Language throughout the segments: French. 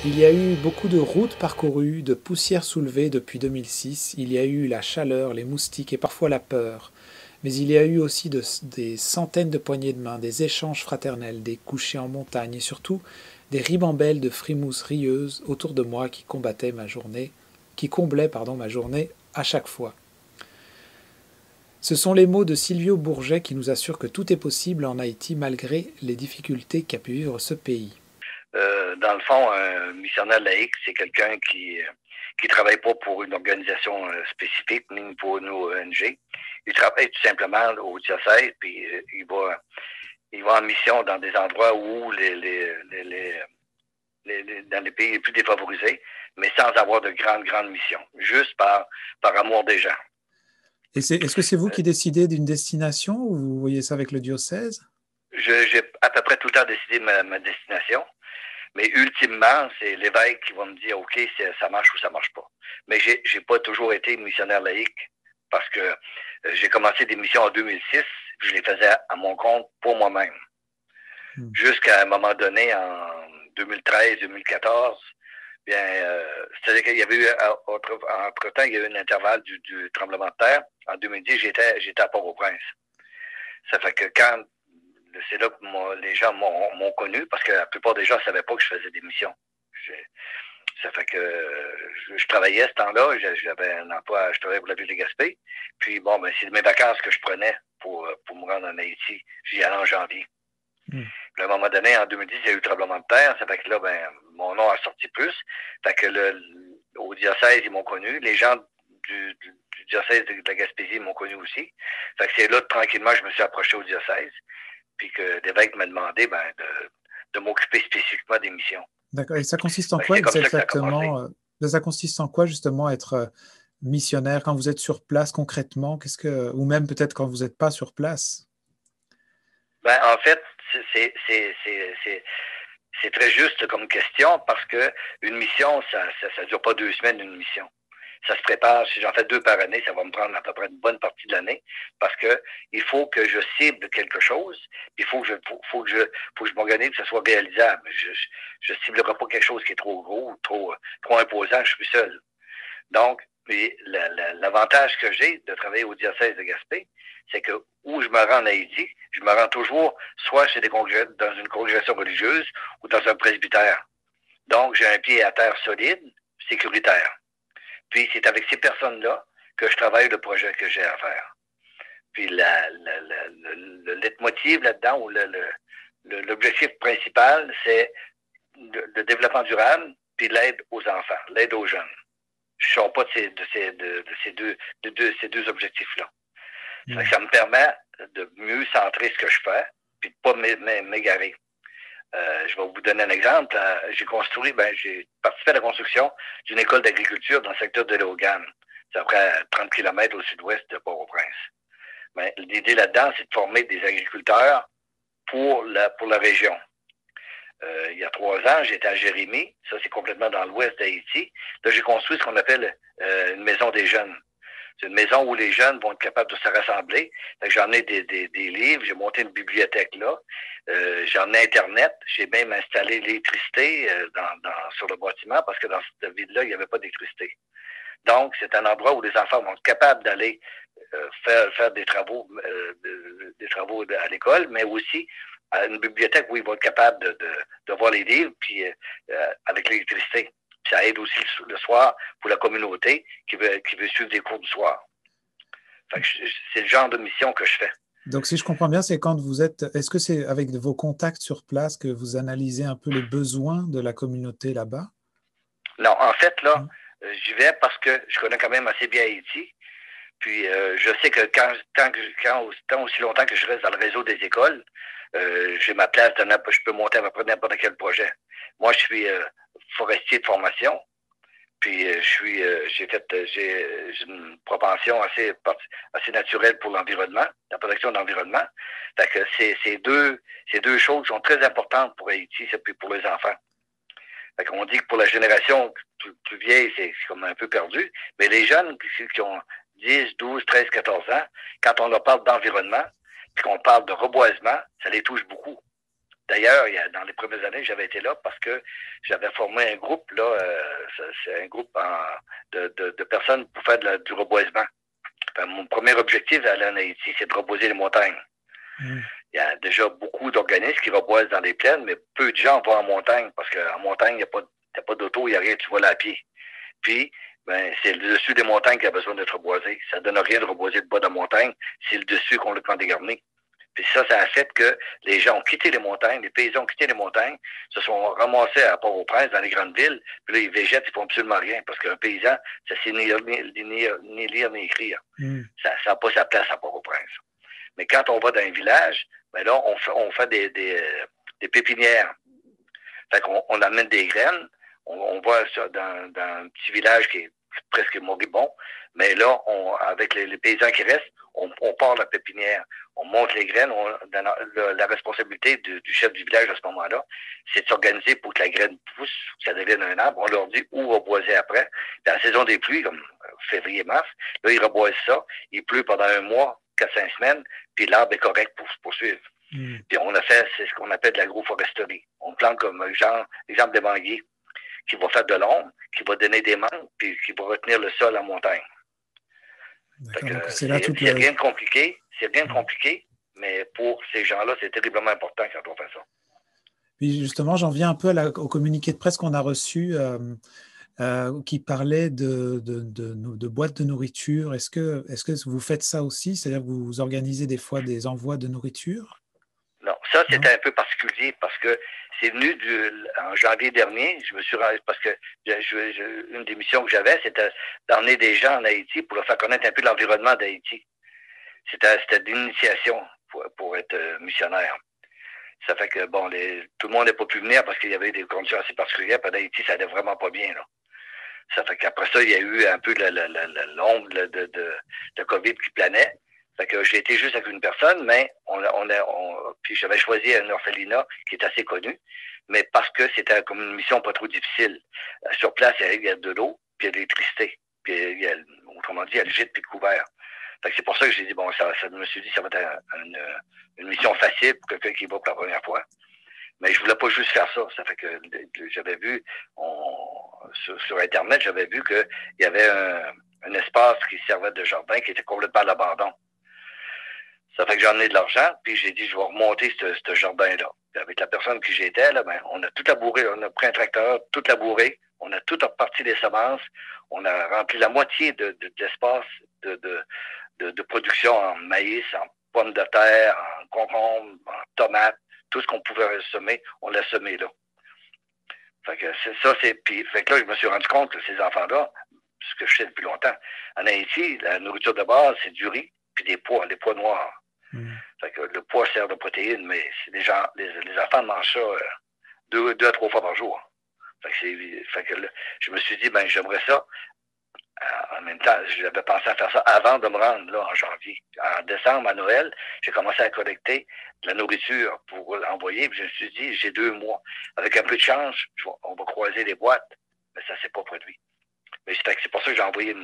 Il y a eu beaucoup de routes parcourues, de poussières soulevées depuis 2006, il y a eu la chaleur, les moustiques et parfois la peur. Mais il y a eu aussi des centaines de poignées de main, des échanges fraternels, des couchers en montagne et surtout des ribambelles de frimousse rieuse autour de moi qui comblaient ma journée à chaque fois. Ce sont les mots de Silvio Bourget qui nous assurent que tout est possible en Haïti malgré les difficultés qu'a pu vivre ce pays. Dans le fond, un missionnaire laïque, c'est quelqu'un qui travaille pas pour une organisation spécifique, ni pour une ONG. Il travaille tout simplement au diocèse, puis il va en mission dans des endroits où dans les pays les plus défavorisés, mais sans avoir de grandes missions, juste par amour des gens. Et est-ce que c'est vous qui décidez d'une destination ou vous voyez ça avec le diocèse? J'ai à peu près tout le temps décidé ma destination. Mais ultimement, c'est l'évêque qui va me dire, OK, ça marche ou ça marche pas. Mais j'ai pas toujours été missionnaire laïque parce que j'ai commencé des missions en 2006, je les faisais à mon compte pour moi-même. Jusqu'à un moment donné, en 2013-2014, c'est-à-dire qu'il y avait eu, entre-temps, il y a eu un intervalle du tremblement de terre. En 2010, j'étais à Port-au-Prince. Ça fait que c'est là que les gens m'ont connu parce que la plupart des gens ne savaient pas que je faisais des missions. Ça fait que je travaillais à ce temps-là, j'avais un emploi, je travaillais pour la ville de Gaspé. Puis c'est mes vacances que je prenais pour me rendre en Haïti. J'y allais en janvier. Puis à un moment donné, en 2010, il y a eu le tremblement de terre. Ça fait que là, mon nom a sorti plus. Fait que au diocèse, ils m'ont connu. Les gens du diocèse de la Gaspésie m'ont connu aussi. Fait que c'est là, tranquillement, je me suis approché au diocèse. Puis que l'évêque m'a demandé de m'occuper spécifiquement des missions. D'accord. Et ça consiste en quoi exactement? Ça consiste en quoi justement être missionnaire quand vous êtes sur place concrètement? Ou même peut-être quand vous n'êtes pas sur place? En fait, c'est très juste comme question parce que une mission, ça dure pas 2 semaines, une mission. Ça se prépare. Si j'en fais 2 par année, ça va me prendre à peu près une bonne partie de l'année parce que il faut que je cible quelque chose. Il faut que je m'organise que ce soit réalisable. Je ciblerai pas quelque chose qui est trop gros, trop imposant. Je suis seul. Donc, l'avantage que j'ai de travailler au diocèse de Gaspé, c'est que où je me rends en Haïti, je me rends toujours soit chez dans une congrégation religieuse ou dans un presbytère. Donc, j'ai un pied à terre solide, sécuritaire. Puis, c'est avec ces personnes-là que je travaille le projet que j'ai à faire. Puis, le leitmotiv là-dedans, ou l'objectif principal, c'est le développement durable, puis l'aide aux enfants, l'aide aux jeunes. Je ne sors pas de ces deux objectifs-là. Ça me permet de mieux centrer ce que je fais, puis de ne pas m'égarer. Je vais vous donner un exemple. J'ai participé à la construction d'une école d'agriculture dans le secteur de Léogane. C'est à peu près 30 km au sud-ouest de Port-au-Prince. L'idée là-dedans, c'est de former des agriculteurs pour la région. Il y a 3 ans, j'étais à Jérémie. Ça, c'est complètement dans l'ouest d'Haïti. Là, j'ai construit ce qu'on appelle une maison des jeunes. C'est une maison où les jeunes vont être capables de se rassembler. J'ai emmené des livres, j'ai monté une bibliothèque là. J'ai emmené Internet. J'ai même installé l'électricité sur le bâtiment parce que dans cette ville-là, il n'y avait pas d'électricité. Donc, c'est un endroit où les enfants vont être capables d'aller faire des travaux à l'école, mais aussi à une bibliothèque où ils vont être capables de voir les livres puis avec l'électricité. Ça aide aussi le soir pour la communauté qui veut suivre des cours du soir. C'est le genre de mission que je fais. Donc, si je comprends bien, c'est quand vous êtes... Est-ce que c'est avec vos contacts sur place que vous analysez un peu les besoins de la communauté là-bas? Non, en fait, là, j'y vais parce que je connais quand même assez bien Haïti. Puis, je sais que tant aussi longtemps que je reste dans le réseau des écoles, j'ai ma place, je peux monter à peu près n'importe quel projet. Moi, je suis forestier de formation. Puis j'ai une propension assez naturelle pour l'environnement, la protection de l'environnement. Fait que ces deux choses sont très importantes pour Haïti, puis pour les enfants. Fait qu'on dit que pour la génération plus vieille, c'est comme un peu perdu. Mais les jeunes qui ont 10, 12, 13, 14 ans, quand on leur parle d'environnement, puis qu'on parle de reboisement, ça les touche beaucoup. D'ailleurs, dans les premières années, j'avais été là parce que j'avais formé un groupe, là, c'est un groupe de personnes pour faire du reboisement. Enfin, mon premier objectif à aller en Haïti, c'est de reboiser les montagnes. Mm. Il y a déjà beaucoup d'organismes qui reboisent dans les plaines, mais peu de gens vont en montagne parce qu'en montagne, il n'y a pas d'auto, il n'y a rien, tu vas là à pied. Puis, c'est le dessus des montagnes qui a besoin d'être reboisé. Ça ne donne rien de reboiser le bas de la montagne, c'est le dessus qu'on le prend dégarni. Puis ça a fait que les gens ont quitté les montagnes, les paysans ont quitté les montagnes, se sont ramassés à Port-au-Prince, dans les grandes villes, puis là, ils végètent, ils font absolument rien, parce qu'un paysan, ça sait ni lire ni écrire. Mm. Ça n'a pas sa place à Port-au-Prince. Mais quand on va dans un village, là, on fait des pépinières. Fait qu'on amène des graines, on va dans un petit village qui est presque moribond, mais là, avec les paysans qui restent, on part la pépinière, on monte les graines, la responsabilité du chef du village à ce moment-là, c'est de s'organiser pour que la graine pousse, que ça devienne un arbre, on leur dit où reboiser après. Dans la saison des pluies, comme février-mars, là, ils reboisent ça, il pleut pendant un mois, 4-5 semaines, puis l'arbre est correct pour se poursuivre. Mm. Puis on a fait, c'est ce qu'on appelle de l'agroforesterie. On plante comme exemple des manguiers, qui va faire de l'ombre, qui va donner des mangues, puis qui va retenir le sol en montagne. C'est rien de compliqué, mais pour ces gens-là, c'est terriblement important quand on fait ça. Puis justement, j'en viens un peu au communiqué de presse qu'on a reçu qui parlait de boîtes de nourriture. Est-ce que vous faites ça aussi? C'est-à-dire que vous organisez des fois des envois de nourriture? Non, ça, c'était un peu particulier parce que c'est venu en janvier dernier. Je me suis rendu parce que une des missions que j'avais, c'était d'emmener des gens en Haïti pour leur faire connaître un peu l'environnement d'Haïti. C'était d'initiation pour être missionnaire. Ça fait que, bon, tout le monde n'a pas pu venir parce qu'il y avait des conditions assez particulières. Puis en Haïti, ça allait vraiment pas bien, là. Ça fait qu'après ça, il y a eu un peu l'ombre de COVID qui planait. Fait que j'ai été juste avec une personne, mais puis j'avais choisi un orphelinat qui est assez connu, mais parce que c'était comme une mission pas trop difficile. Sur place, il y a de l'eau, puis il y a de l'électricité, puis autrement dit, il y a le gîte puis le couvert. Fait que c'est pour ça que j'ai dit, bon, je me suis dit, ça va être une mission facile pour quelqu'un qui va pour la première fois. Mais je voulais pas juste faire ça. Ça fait que j'avais vu, sur Internet, j'avais vu qu'il y avait un espace qui servait de jardin qui était complètement à l'abandon. Ça fait que j'en ai de l'argent, puis j'ai dit, je vais remonter ce jardin-là. Puis avec la personne qui j'étais, là, on a tout labouré, on a pris un tracteur, tout labouré, on a tout reparti les semences, on a rempli la moitié de l'espace de production en maïs, en pommes de terre, en concombres, en tomates, tout ce qu'on pouvait semer, on l'a semé là. Fait que fait que là, je me suis rendu compte que ces enfants-là, ce que je sais depuis longtemps, en Haïti, la nourriture de base, c'est du riz, puis les pois noirs. Fait que le pois sert de protéines, mais les enfants mangent ça 2 à 3 fois par jour. Fait que là, je me suis dit, j'aimerais ça. En même temps, j'avais pensé à faire ça avant de me rendre là en janvier. En décembre, à Noël, j'ai commencé à collecter de la nourriture pour l'envoyer. Puis je me suis dit, j'ai 2 mois. Avec un peu de chance, on va croiser les boîtes. Mais ça ne s'est pas produit. Mais c'est pour ça que j'ai envoyé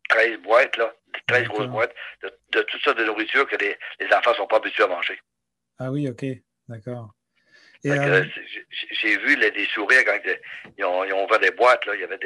13 boîtes, là, 13 grosses boîtes de toutes sortes de nourriture que les enfants ne sont pas habitués à manger. Ah oui, OK. D'accord. J'ai vu des sourires quand ils ont ouvert des boîtes. Là, il y avait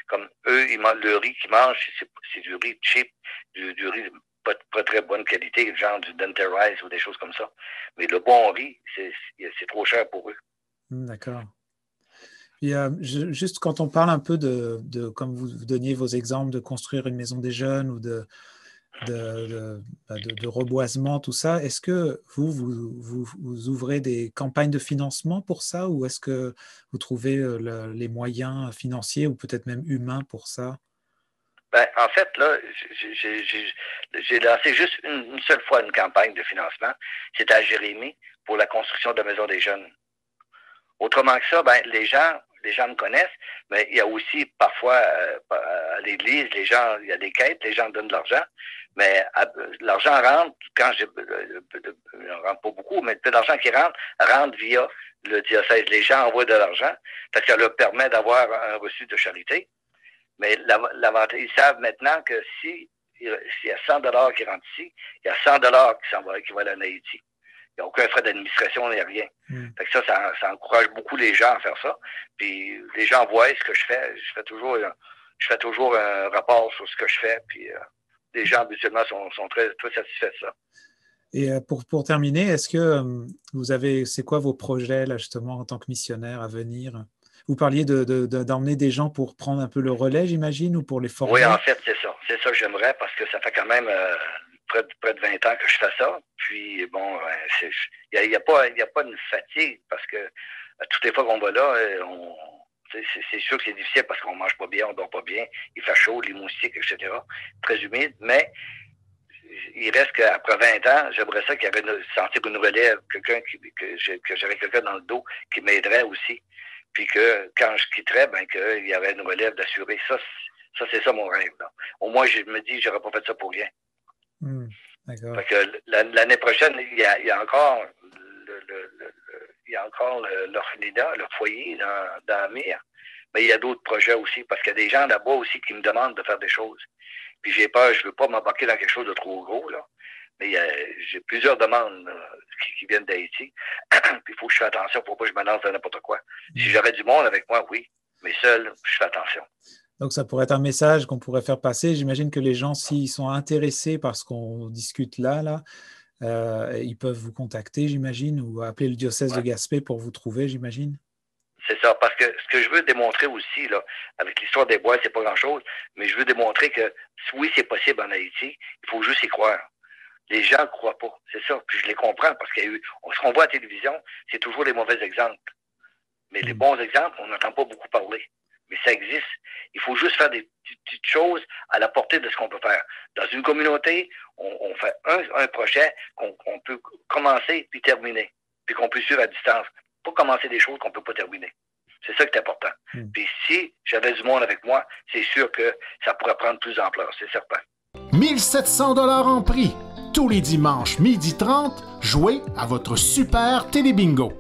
comme eux, le riz qu'ils mangent, c'est du riz cheap, du riz pas très bonne qualité, genre du Dente Rice ou des choses comme ça. Mais le bon riz, c'est trop cher pour eux. D'accord. Et, juste quand on parle un peu comme vous donniez vos exemples de construire une maison des jeunes ou de reboisement, tout ça, est-ce que vous ouvrez des campagnes de financement pour ça ou est-ce que vous trouvez les moyens financiers ou peut-être même humains pour ça? En fait, là, j'ai lancé juste une seule fois une campagne de financement. C'était à Jérémie pour la construction de la maison des jeunes. Autrement que ça, les gens me connaissent, mais il y a aussi parfois à l'église, il y a des quêtes, les gens donnent de l'argent, mais l'argent rentre quand il rentre pas beaucoup, mais l'argent qui rentre via le diocèse. Les gens envoient de l'argent, parce que ça leur permet d'avoir un reçu de charité. Mais l'avantage, ils savent maintenant que s'il y a 100 $ qui rentrent ici, il y a 100 $ qui vont aller en Haïti. n'y a aucun frais d'administration, il n'y a rien. Fait que ça encourage beaucoup les gens à faire ça. Puis les gens voient ce que je fais. Je fais toujours un rapport sur ce que je fais. Puis les gens, habituellement, sont très, très satisfaits de ça. Et pour terminer, est-ce que c'est quoi vos projets, là, justement, en tant que missionnaire à venir? Vous parliez d'emmener des gens pour prendre un peu le relais, j'imagine, ou pour les former? Oui, en fait, c'est ça. C'est ça que j'aimerais parce que ça fait quand même près de 20 ans que je fais ça. Puis, bon, il n'y a pas une fatigue parce que toutes les fois qu'on va là, c'est sûr que c'est difficile parce qu'on mange pas bien, on dort pas bien, il fait chaud, les moustiques, etc. Très humide, mais il reste qu'après 20 ans, j'aimerais ça qu'il y avait sentir une relève, que j'avais quelqu'un dans le dos qui m'aiderait aussi. Puis que quand je quitterais, qu'il y avait une relève d'assuré. Ça, c'est ça mon rêve. Là. Au moins, je me dis, j'aurais pas fait ça pour rien. D'accord. Fait que l'année prochaine, il y a encore l'orphelinat, le foyer dans Mire. Mais il y a d'autres projets aussi, parce qu'il y a des gens là-bas aussi qui me demandent de faire des choses. Puis j'ai peur, je veux pas m'embarquer dans quelque chose de trop gros, là. Mais j'ai plusieurs demandes qui viennent d'Haïti. Puis il faut que je fasse attention pour pas que je me lance dans n'importe quoi. Si j'avais du monde avec moi, oui. Mais seul, je fais attention. Donc, ça pourrait être un message qu'on pourrait faire passer. J'imagine que les gens, s'ils sont intéressés par ce qu'on discute là, ils peuvent vous contacter, j'imagine, ou appeler le diocèse de Gaspé pour vous trouver, j'imagine. C'est ça, parce que ce que je veux démontrer aussi, là, avec l'histoire des bois, c'est pas grand-chose, mais je veux démontrer que oui, c'est possible en Haïti, il faut juste y croire. Les gens ne croient pas, c'est ça. Puis je les comprends, parce qu'il y a eu, ce qu'on voit à la télévision, c'est toujours les mauvais exemples. Mais les bons exemples, on n'entend pas beaucoup parler. Mais ça existe. Il faut juste faire des petites choses à la portée de ce qu'on peut faire. Dans une communauté, on fait un projet qu'on peut commencer puis terminer, puis qu'on peut suivre à distance. Pas commencer des choses qu'on ne peut pas terminer. C'est ça qui est important. Puis si j'avais du monde avec moi, c'est sûr que ça pourrait prendre plus d'ampleur, c'est certain. 1700 $ en prix. Tous les dimanches, 12h30, jouez à votre super télébingo.